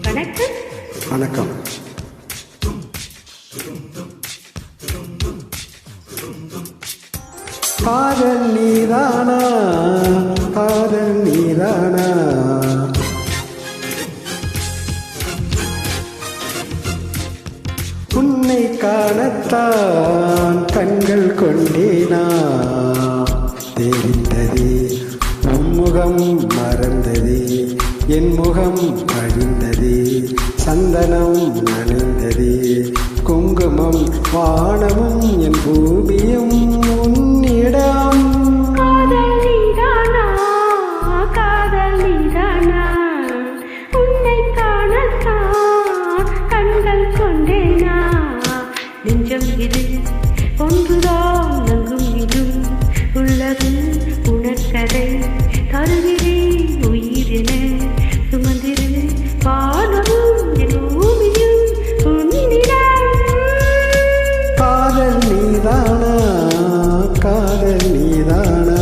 வணக்கம். வணக்கம். காதல் நீதானா, காதல் நீதானா, உன்னை காணத்தான் கண்கள் கொண்டேனா, தெரிந்ததே உன்முகம் மறந்ததே, என் முகம் அழிந்ததே, சந்தனம் நனைந்ததே, குங்குமம் வானமும் என் பூமியும் உன்னிடம். காதல் நீதானா, காதல் நீதானா, உன்னை காணத்தான் கண்கள் கொண்டேனா, நெஞ்சம் இது ஒன்றுதான் அங்கும் இங்கும் உள்ளது உணர்கதை, தருகிறேன் உயிரென சுமந்திரு, வானமும் என் பூமியும் உன்னிடம். காதல் நீதானா, காதல் நீதானா,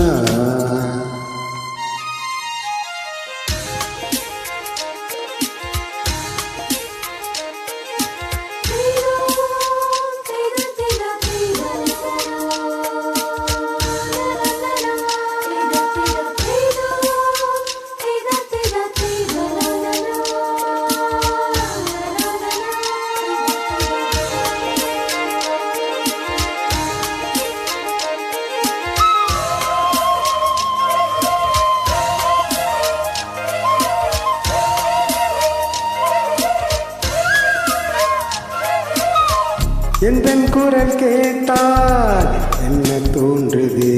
எந்தன் குரல் கேட்டால் என்ன தோன்றுது,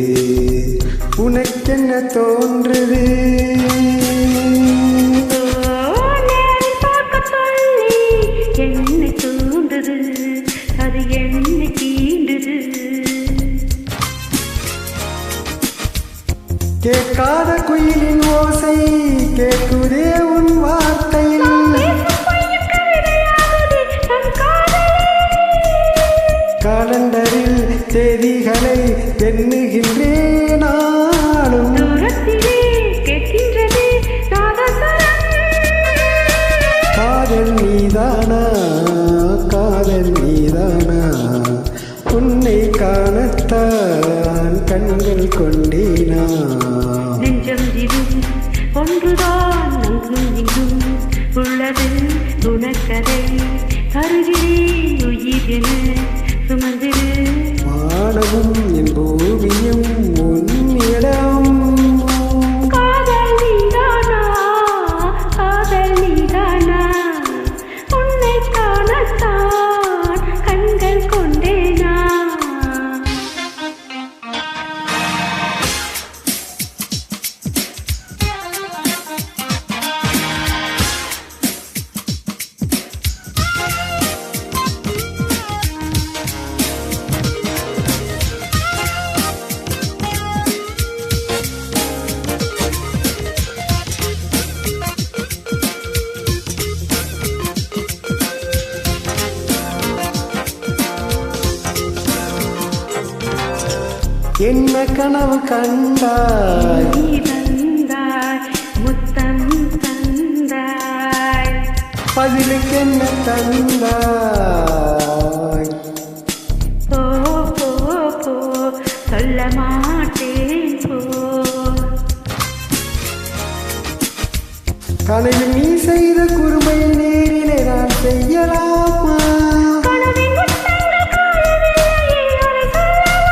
உனக்கென்ன தோன்றுது? நேரில் பார்க்க சொல்லி என்னை தூண்டுது, அது என்னை தீண்டுது. கேட்காத குயிலின் ஓசை கேட்குதே உன் வார்த்தையில். காலண்டரில் தேதிகளை எண்ணுகின்றேன் நாளும். தூரத்திலே கேட்கின்றது நாதஸ்வரம். காதல் நீதானா, காதல் நீதானா, உன்னை காணத்தான் கண்கள் கொண்டேனா, நெஞ்சம் இது ஒன்றுதான் அங்கும் இங்கும் உள்ளது குணக்கதை, தருகிறேன் உயிர் என சுமந்திரு, வானமும் என் பூமியும் உன்னிடம். காதல் நீதானா, காதல் நீதானா, உன்னை காணத்தான் கண்கள் கொண்டேனா. என்ன கனவு கண்டாய், நீ தந்தாய் முத்தம் தந்தாய், பதிலுக்கு என்ன தந்தாய்? போ போ போ சொல்ல மாட்டேன் போ. கனவில் நீ செய்த குறுமை நேரிலே நான் செய்யலாமா? கனவின் முத்தங்கள் காயவில்லையே அதை சொல்லவா?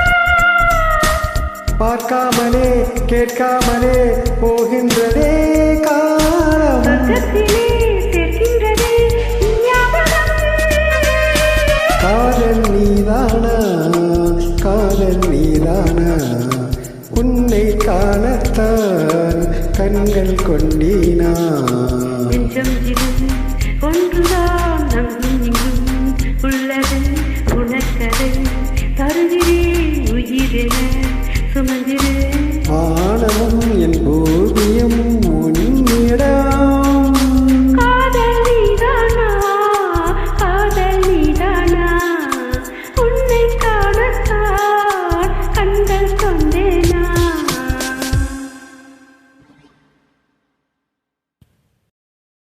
பார்க்காமலே கேட்காமலே போகின்றதே காலம். சொர்க்கத்திலே சேர்க்கின்றதே ஞாபகம். காதல் நீதானா, காதல் நீதானா, உன்னை காணத்தான் கண்கள் கொண்டீனா, நெஞ்சம் இது ஒன்றுதான் அங்கும் இங்கும்